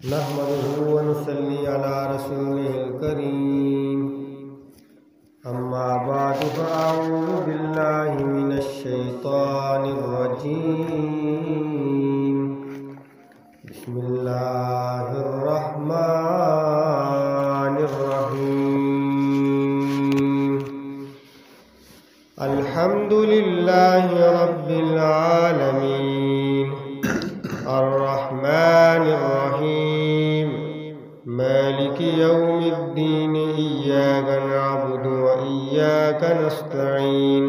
نحمده ونصلي على رسوله الكريم أما بعد فأعوذ بالله من الشيطان الرجيم بسم الله الرحمن الرحيم الحمد لله رب العالمين الرحمن الرحيم مالك يوم الدين إياك نعبد وإياك نستعين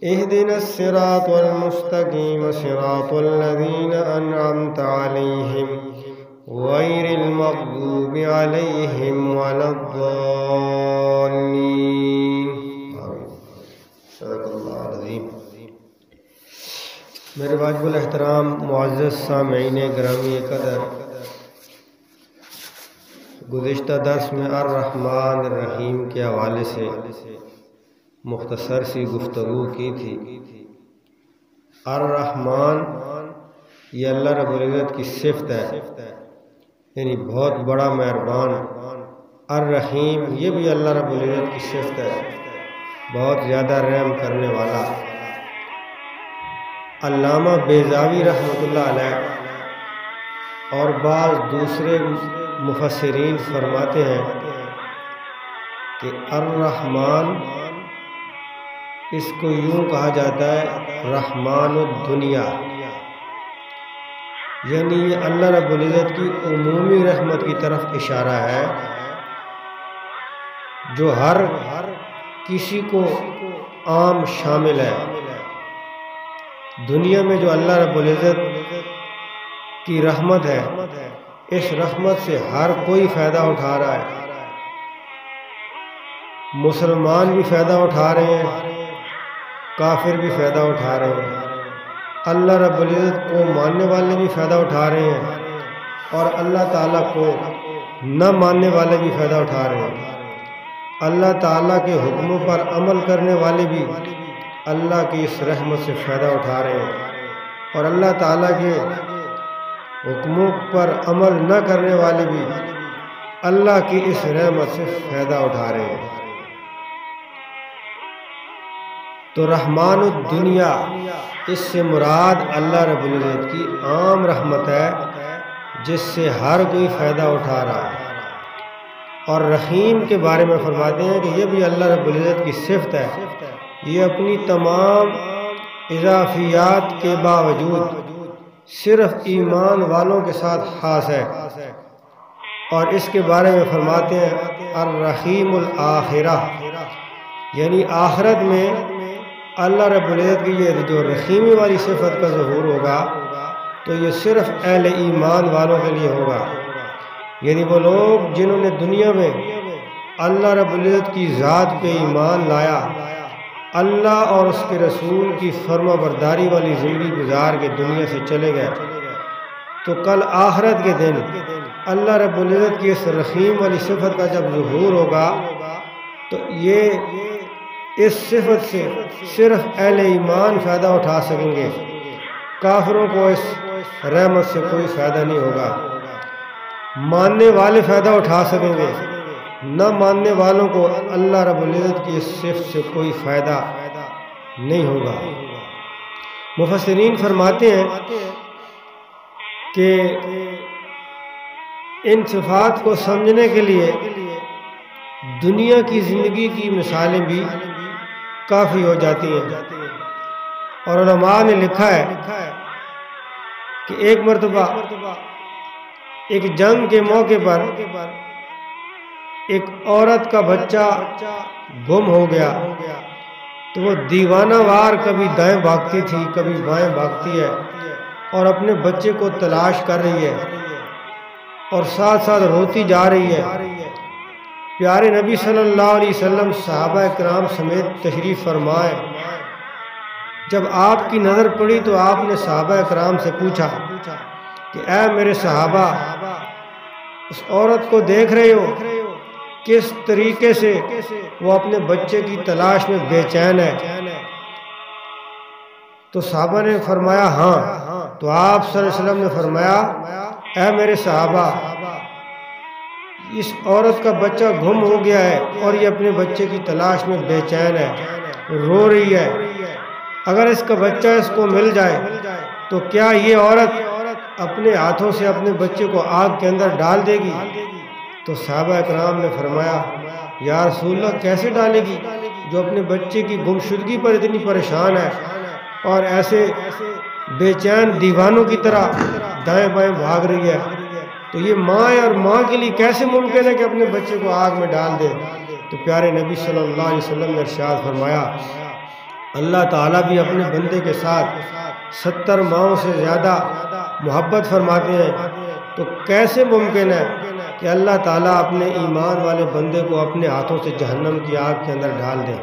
اهدنا الصراط المستقيم صراط الذين أنعمت عليهم غير المغضوب عليهم ولا الضالين صدق اللہ العظیم۔ میرے واجب الاحترام معزز سامعین گرامی قدر، گزشتہ درس میں الرحمن الرحیم کے حوالے سے مختصر سی گفتگو کی تھی۔ الرحمن یہ اللہ رب العزت کی صفت ہے، یعنی بہت بڑا مہربان۔ الرحیم یہ بھی اللہ رب العزت کی صفت ہے، بہت زیادہ رحم کرنے والا۔ علامہ بیضاوی رحمۃ اللہ علیہ اور بعض دوسرے مفسرین فرماتے ہیں کہ الرحمن اس کو یوں کہا جاتا ہے رحمان الدنیا، یعنی یہ اللہ رب العزت کی عمومی رحمت کی طرف اشارہ ہے جو ہر کسی کو عام شامل ہے۔ دنیا میں جو اللہ رب العزت کی رحمت ہے، اس رحمت سے ہر کوئی فائدہ اٹھا رہا ہے۔ مسلمان بھی فائدہ اٹھا رہے ہیں، کافر بھی فائدہ اٹھا رہے ہیں، اللہ رب العزت کو ماننے والے بھی فائدہ اٹھا رہے ہیں، اور اللہ تعالیٰ کو نہ ماننے والے بھی فائدہ اٹھا رہے ہیں۔ اللہ تعالیٰ کے حکموں پر عمل کرنے والے بھی اللہ کی اس رحمت سے فائدہ اٹھا رہے ہیں، اور اللہ تعالیٰ کے حکموں پر عمل نہ کرنے والے بھی اللہ کی اس رحمت سے فائدہ اٹھا رہے ہیں۔ تو رحمان الدنیا اس سے مراد اللہ رب العزت کی عام رحمت ہے جس سے ہر کوئی فائدہ اٹھا رہا ہے۔ اور رحیم کے بارے میں فرماتے ہیں کہ یہ بھی اللہ رب العزت کی صفت ہے، یہ اپنی تمام اضافیات کے باوجود صرف ایمان والوں کے ساتھ خاص ہے۔ اور اس کے بارے میں فرماتے ہیں الرحیم الآخرہ، یعنی آخرت میں اللہ رب العزت کی یہ جو رحیمی والی صفت کا ظہور ہوگا تو یہ صرف اہل ایمان والوں کے لیے ہوگا، یعنی وہ لوگ جنہوں نے دنیا میں اللہ رب العزت کی ذات پہ ایمان لایا، اللہ اور اس کے رسول کی فرما برداری والی زندگی گزار کے دنیا سے چلے گئے، تو کل آخرت کے دن اللہ رب العزت کی اس رحیم والی صفت کا جب ظہور ہوگا تو یہ اس صفت سے صرف اہل ایمان فائدہ اٹھا سکیں گے، کافروں کو اس رحمت سے کوئی فائدہ نہیں ہوگا۔ ماننے والے فائدہ اٹھا سکیں گے، نہ ماننے والوں کو اللہ رب العزت کی اس صفت سے کوئی فائدہ نہیں ہوگا۔ مفسرین فرماتے ہیں کہ ان صفات کو سمجھنے کے لیے دنیا کی زندگی کی مثالیں بھی کافی ہو جاتی ہیں۔ اور علماء نے لکھا ہے کہ ایک مرتبہ ایک جنگ کے موقع پر ایک عورت کا بچہ گم ہو گیا، تو وہ دیوانہ وار کبھی دائیں بھاگتی تھی کبھی بائیں بھاگتی ہے اور اپنے بچے کو تلاش کر رہی ہے اور ساتھ ساتھ روتی جا رہی ہے۔ پیارے نبی صلی اللہ علیہ وسلم صحابہ کرام سمیت تشریف فرمائے، جب آپ کی نظر پڑی تو آپ نے صحابہ کرام سے پوچھا کہ اے میرے صحابہ، اس عورت کو دیکھ رہے ہو کس طریقے سے وہ اپنے بچے کی تلاش میں بے چین ہے؟ تو صحابہ نے فرمایا ہاں۔ تو آپ صلی اللہ علیہ وسلم نے فرمایا اے میرے صحابہ، اس عورت کا بچہ گم ہو گیا ہے اور یہ اپنے بچے کی تلاش میں بے چین ہے، رو رہی ہے، اگر اس کا بچہ اس کو مل جائے تو کیا یہ عورت اپنے ہاتھوں سے اپنے بچے کو آگ کے اندر ڈال دے گی؟ تو صحابہ اکرام نے فرمایا یا رسول اللہ کیسے ڈالے گی جو اپنے بچے کی گمشدگی پر اتنی پریشان ہے اور ایسے بے چین دیوانوں کی طرح دائیں بائیں بھاگ رہی ہے، تو یہ ماں ہے اور ماں کے لیے کیسے ممکن ہے کہ اپنے بچے کو آگ میں ڈال دے؟ تو پیارے نبی صلی اللہ علیہ وسلم نے ارشاد فرمایا اللہ تعالیٰ بھی اپنے بندے کے ساتھ 70 ماؤں سے زیادہ محبت فرماتے ہیں، تو کیسے ممکن ہے کہ اللہ تعالیٰ اپنے ایمان والے بندے کو اپنے ہاتھوں سے جہنم کی آگ کے اندر ڈال دے؟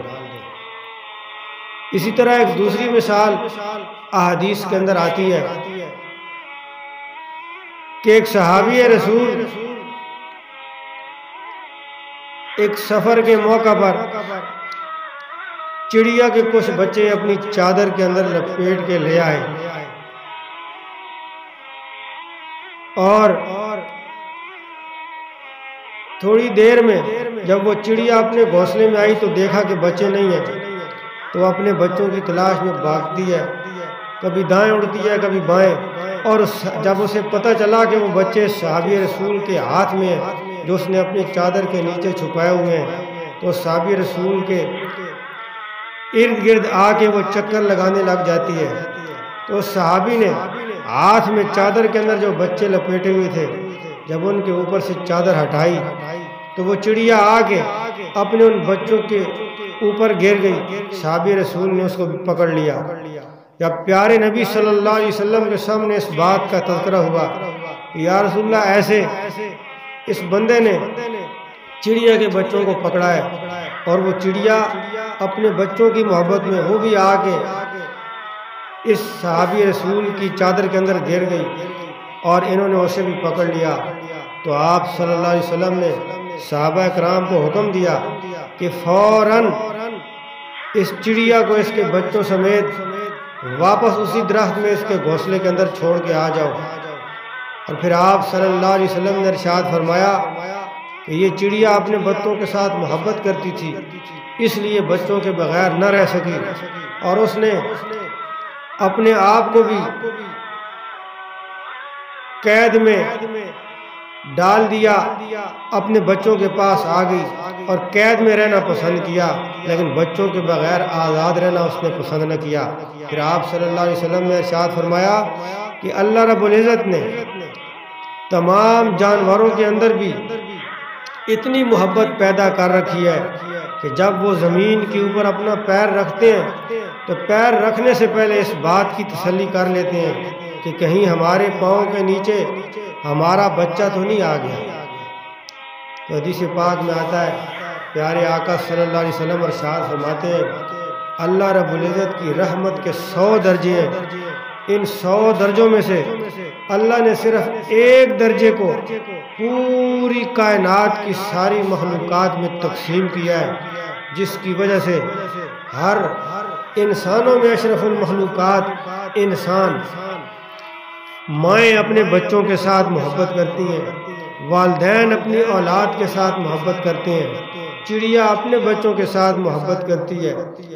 اسی طرح ایک دوسری مثال احادیث کے اندر آتی ہے کہ ایک صحابی رسول ایک سفر کے موقع پر چڑیا کے کچھ بچے اپنی چادر کے اندر لپیٹ کے لے آئے اور تھوڑی دیر میں جب وہ چڑیا اپنے گھونسلے میں آئی تو دیکھا کہ بچے نہیں ہیں، تو اپنے بچوں کی تلاش میں بھاگتی ہے، کبھی دائیں اڑتی ہے کبھی بائیں، اور جب اسے پتہ چلا کہ وہ بچے صحابی رسول کے ہاتھ میں ہیں جو اس نے اپنی چادر کے نیچے چھپائے ہوئے ہیں، تو صحابی رسول کے ارد گرد آ کے وہ چکر لگانے لگ جاتی ہے، تو صحابی نے ہاتھ میں چادر کے اندر جو بچے لپیٹے ہوئے تھے جب ان کے اوپر سے چادر ہٹائی تو وہ چڑیا آ کے اپنے ان بچوں کے اوپر گر گئی، صحابی رسول نے اس کو پکڑ لیا۔ جب پیارے نبی صلی اللہ علیہ وسلم کے سامنے اس بات کا تذکرہ ہوا کہ یا رسول اللہ ایسے اس بندے نے چڑیا کے بچوں کو پکڑا ہے، اور وہ چڑیا اپنے بچوں کی محبت میں وہ بھی آ کے اس صحابی رسول کی چادر کے اندر گر گئی اور انہوں نے اسے بھی پکڑ لیا، تو آپ صلی اللہ علیہ وسلم نے صحابہ کرام کو حکم دیا کہ فوراً اس چڑیا کو اس کے بچوں سمیت واپس اسی درخت میں اس کے گھونسلے کے اندر چھوڑ کے آ جاؤ۔ اور پھر آپ صلی اللہ علیہ وسلم نے ارشاد فرمایا کہ یہ چڑیا اپنے بچوں کے ساتھ محبت کرتی تھی، اس لیے بچوں کے بغیر نہ رہ سکی، اور اس نے اپنے آپ کو بھی قید میں ڈال دیا، اپنے بچوں کے پاس آ گئی اور قید میں رہنا پسند کیا، لیکن بچوں کے بغیر آزاد رہنا اس نے پسند نہ کیا۔ پھر آپ صلی اللہ علیہ وسلم نے ارشاد فرمایا کہ اللہ رب العزت نے تمام جانوروں کے اندر بھی اتنی محبت پیدا کر رکھی ہے کہ جب وہ زمین کے اوپر اپنا پیر رکھتے ہیں تو پیر رکھنے سے پہلے اس بات کی تسلی کر لیتے ہیں کہ کہیں ہمارے پاؤں کے نیچے ہمارا بچہ تو نہیں آ گیا۔ تو حدیث پاک میں آتا ہے پیارے آقا صلی اللہ علیہ وسلم ارشاد فرماتے ہیں اللہ رب العزت کی رحمت کے 100 درجے ہیں، ان 100 درجوں میں سے اللہ نے صرف ایک درجے کو پوری کائنات کی ساری مخلوقات میں تقسیم کیا ہے، جس کی وجہ سے ہر انسانوں میں اشرف المخلوقات انسان، مائیں اپنے بچوں کے ساتھ محبت کرتی ہیں، والدین اپنی اولاد کے ساتھ محبت کرتے ہیں، چڑیا اپنے بچوں کے ساتھ محبت کرتی ہے،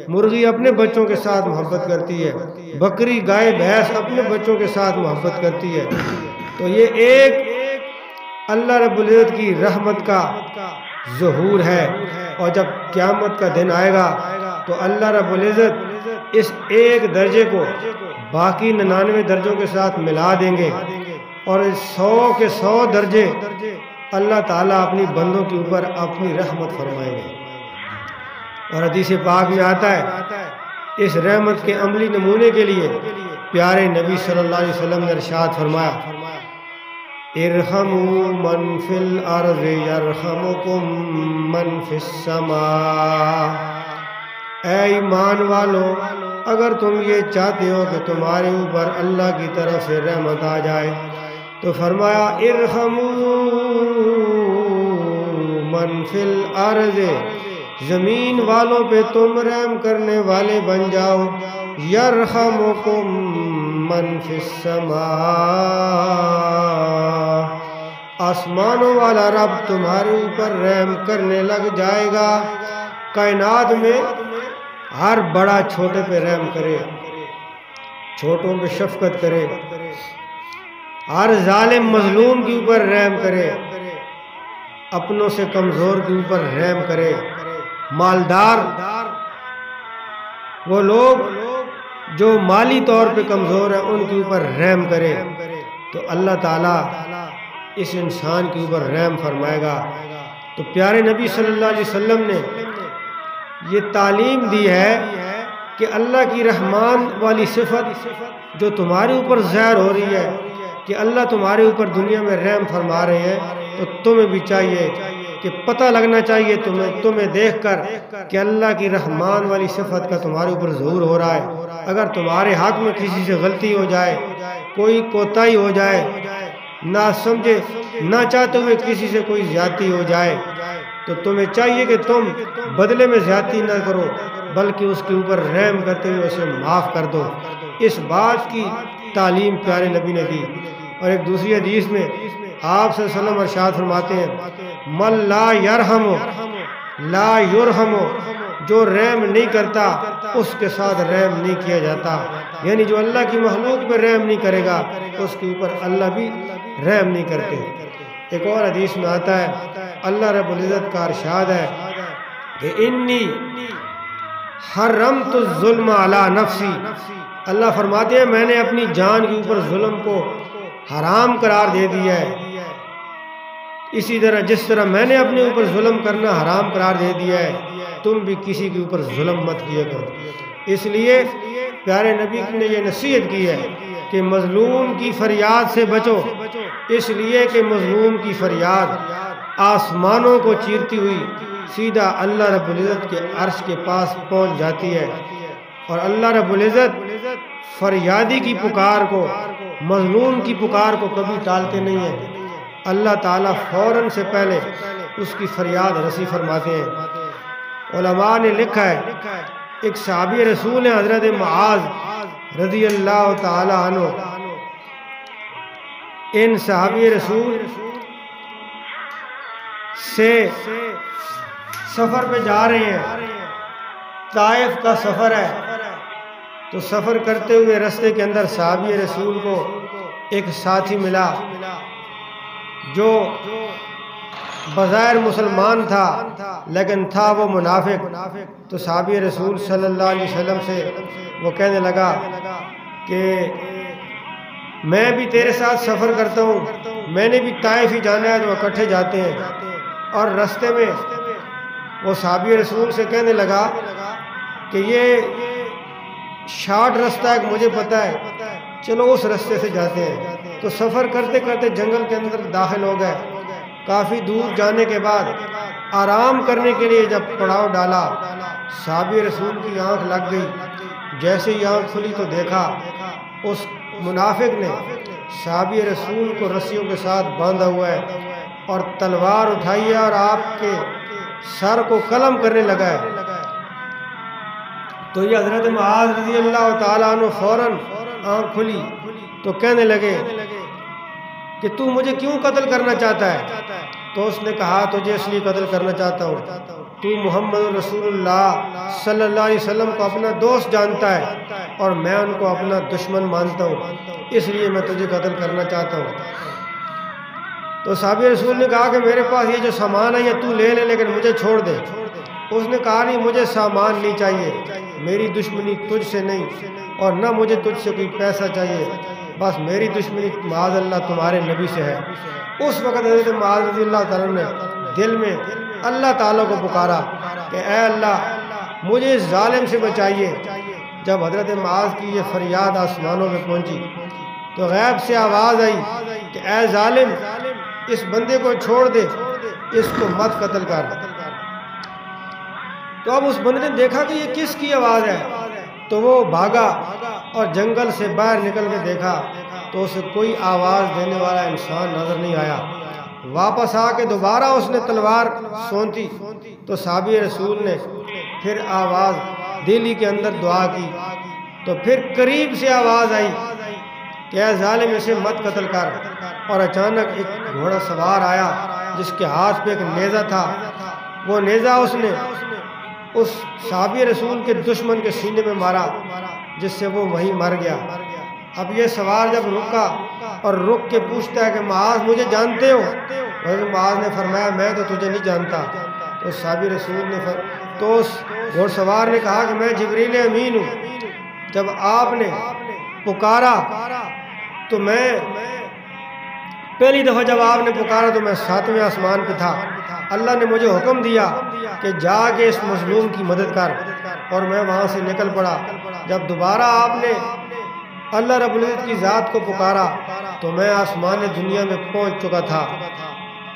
مرغی اپنے بچوں کے ساتھ محبت کرتی ہے، بکری گائے بھینس اپنے بچوں کے ساتھ محبت کرتی ہے۔ تو یہ ایک اللہ رب العزت کی رحمت کا ظہور ہے، اور جب قیامت کا دن آئے گا تو اللہ رب العزت اس ایک درجے کو باقی 99 درجوں کے ساتھ ملا دیں گے، اور 100 کے 100 درجے اللہ تعالیٰ اپنی بندوں کے اوپر اپنی رحمت فرمائیں گے۔ اور حدیث پاک میں آتا ہے اس رحمت کے عملی نمونے کے لیے پیارے نبی صلی اللہ علیہ وسلم نے ارشاد فرمایا ارحموا من فی الارض یرحمکم من فی السماء، اے ایمان والو اگر تم یہ چاہتے ہو کہ تمہارے اوپر اللہ کی طرف سے رحمت آ جائے تو فرمایا ارحموا من فی الارض، زمین والوں پہ تم رحم کرنے والے بن جاؤ، یرحمکم من فی السماء، آسمانوں والا رب تمہارے اوپر رحم کرنے لگ جائے گا۔ کائنات میں ہر بڑا چھوٹے پہ رحم کرے، چھوٹوں پہ شفقت کرے، ہر ظالم مظلوم کے اوپر رحم کرے، اپنوں سے کمزور کے اوپر رحم کرے، مالدار وہ لوگ جو مالی طور پہ کمزور ہیں ان کے اوپر رحم کرے، تو اللہ تعالیٰ اس انسان کے اوپر رحم فرمائے گا۔ تو پیارے نبی صلی اللہ علیہ وسلم نے یہ تعلیم دی ہے کہ اللہ کی رحمان والی صفت جو تمہارے اوپر ظاہر ہو رہی ہے کہ اللہ تمہارے اوپر دنیا میں رحم فرما رہے ہیں، تو تمہیں بھی چاہیے کہ پتہ لگنا چاہیے تمہیں دیکھ کر کہ اللہ کی رحمان والی صفت کا تمہارے اوپر ظہور ہو رہا ہے۔ اگر تمہارے حق میں کسی سے غلطی ہو جائے، کوئی کوتاہی ہو جائے، نہ سمجھے نہ چاہتے ہوئے کسی سے کوئی زیادتی ہو جائے، تو تمہیں چاہیے کہ تم بدلے میں زیادتی نہ کرو بلکہ اس کے اوپر رحم کرتے ہوئے اسے معاف کر دو۔ اس بات کی تعلیم پیارے نبی نے دی۔ اور ایک دوسری حدیث میں آپ صلی اللہ علیہ وسلم ارشاد فرماتے ہیں، من لا یرحم لا یرحم، جو رحم نہیں کرتا اس کے ساتھ رحم نہیں کیا جاتا، یعنی جو اللہ کی مخلوق پہ رحم نہیں کرے گا اس کے اوپر اللہ بھی رحم نہیں کرتے۔ ایک اور حدیث میں آتا ہے، اللہ رب العزت کا ارشاد ہے کہ انی حرمت الظلم علی نفسی، اللہ فرماتے ہیں میں نے اپنی جان کے اوپر ظلم کو حرام قرار دے دیا ہے، اسی طرح جس طرح میں نے اپنے اوپر ظلم کرنا حرام قرار دے دیا ہے، تم بھی کسی کے اوپر ظلم مت کیا کرو۔ اس لیے پیارے نبی نے یہ نصیحت کی ہے کہ مظلوم کی فریاد سے بچو، اس لیے کہ مظلوم کی فریاد آسمانوں کو چیرتی ہوئی سیدھا اللہ رب العزت کے عرش کے پاس پہنچ جاتی ہے، اور اللہ رب العزت فریادی کی پکار کو، مظلوم کی پکار کو کبھی ٹالتے نہیں ہیں۔ اللہ تعالیٰ فوراً سے پہلے اس کی فریاد رسی فرماتے ہیں۔ علماء نے لکھا ہے، ایک صحابی رسول ہیں حضرت معاذ رضی اللہ تعالی عنہ، ان صحابی رسول سے سفر پہ جا رہے ہیں، طائف کا سفر ہے، تو سفر کرتے ہوئے راستے کے اندر صحابی رسول کو ایک ساتھی ملا جو بظاہر مسلمان تھا لیکن تھا وہ منافق۔ تو صحابی رسول صلی اللہ علیہ وسلم سے وہ کہنے لگا کہ میں بھی تیرے ساتھ سفر کرتا ہوں، میں نے بھی طائف ہی جانا ہے، تو اکٹھے جاتے ہیں۔ اور راستے میں وہ صحابی رسول سے کہنے لگا کہ یہ شارٹ راستہ ہے، مجھے پتہ ہے، چلو اس راستے سے جاتے ہیں۔ تو سفر کرتے کرتے جنگل کے اندر داخل ہو گئے، کافی دور جانے کے بعد آرام کرنے کے لیے جب پڑاؤ ڈالا، صحابی رسول کی آنکھ لگ گئی۔ جیسے ہی آنکھ کھلی تو دیکھا اس منافق نے صحابی رسول کو رسیوں کے ساتھ باندھا ہوا ہے اور تلوار اٹھائی ہے اور آپ کے سر کو قلم کرنے لگا ہے۔ تو یہ حضرت معاذ رضی اللہ تعالیٰ عنہ فوراً آنکھ کھلی تو کہنے لگے کہ تو مجھے کیوں قتل کرنا چاہتا ہے؟ تو اس نے کہا تجھے اس لیے قتل کرنا چاہتا ہوں، تو محمد رسول اللہ صلی اللہ علیہ وسلم کو اپنا دوست جانتا ہے اور میں ان کو اپنا دشمن مانتا ہوں، اس لیے میں تجھے قتل کرنا چاہتا ہوں۔ تو صحابی رسول نے کہا کہ میرے پاس یہ جو سامان ہے یہ تو لے لے لیکن مجھے چھوڑ دے۔ اس نے کہا نہیں، مجھے سامان نہیں چاہیے، میری دشمنی تجھ سے نہیں اور نہ مجھے تجھ سے کوئی پیسہ چاہیے، بس میری دشمنی معاذ اللہ تمہارے نبی سے ہے۔ اس وقت حضرت معاذ رضی اللہ تعالیٰ نے دل میں اللہ تعالیٰ کو پکارا کہ اے اللہ مجھے اس ظالم سے بچائیے۔ جب حضرت معاذ کی یہ فریاد آسمانوں میں پہنچی تو غیب سے آواز آئی کہ اے ظالم اس بندے کو چھوڑ دے، اس کو مت قتل کر۔ تو اب اس بندے نے دیکھا کہ یہ کس کی آواز ہے، تو وہ بھاگا اور جنگل سے باہر نکل کے دیکھا تو اسے کوئی آواز دینے والا انسان نظر نہیں آیا۔ واپس آ کے دوبارہ اس نے تلوار سونتی تو صحابی رسول نے پھر آواز دلی کے اندر دعا کی، تو پھر قریب سے آواز آئی کہ اے ظالم اسے مت قتل کر، اور اچانک ایک گھوڑا سوار آیا جس کے ہاتھ پہ ایک نیزہ تھا، وہ نیزہ اس نے اس صحابی رسول کے دشمن کے سینے میں مارا جس سے وہ وہیں مر گیا۔ اب یہ سوار جب رکا اور رک کے پوچھتا ہے کہ معاذ مجھے جانتے ہو؟ حضرت معاذ نے فرمایا میں تو تجھے نہیں جانتا۔ تو صحابی رسول نے تو اس گھوڑ سوار نے کہا کہ میں جبریل امین ہوں، جب آپ نے پکارا تو میں پہلی دفعہ جب آپ نے پکارا تو میں 7ویں آسمان پہ تھا، اللہ نے مجھے حکم دیا کہ جا کے اس مظلوم کی مدد کر، اور میں وہاں سے نکل پڑا۔ جب دوبارہ آپ نے اللہ رب العزت کی ذات کو پکارا تو میں آسمان دنیا میں پہنچ چکا تھا،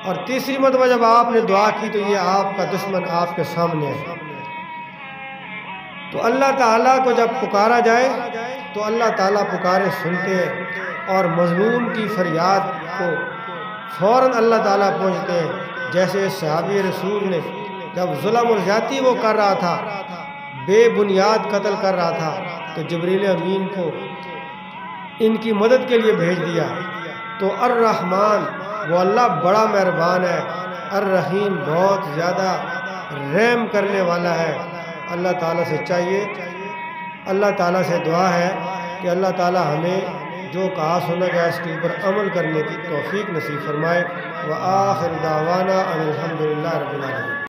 اور تیسری مرتبہ جب آپ نے دعا کی تو یہ آپ کا دشمن آپ کے سامنے ہے۔ تو اللہ تعالیٰ کو جب پکارا جائے تو اللہ تعالیٰ پکارے سنتے ہیں، اور مظلوم کی فریاد کو فوراً اللہ تعالیٰ پہنچتے ہیں۔ جیسے صحابی رسول نے جب ظلم اور زیادتی وہ کر رہا تھا، بے بنیاد قتل کر رہا تھا، تو جبریل امین کو ان کی مدد کے لیے بھیج دیا۔ تو الرحمن وہ اللہ بڑا مہربان ہے، الرحیم بہت زیادہ رحم کرنے والا ہے۔ اللہ تعالیٰ سے چاہیے، اللہ تعالیٰ سے دعا ہے کہ اللہ تعالیٰ ہمیں جو کہا سنا گیا اس کے اوپر عمل کرنے کی توفیق نصیب فرمائے۔ وآخر دعوانا ان الحمد للہ رب العالمین۔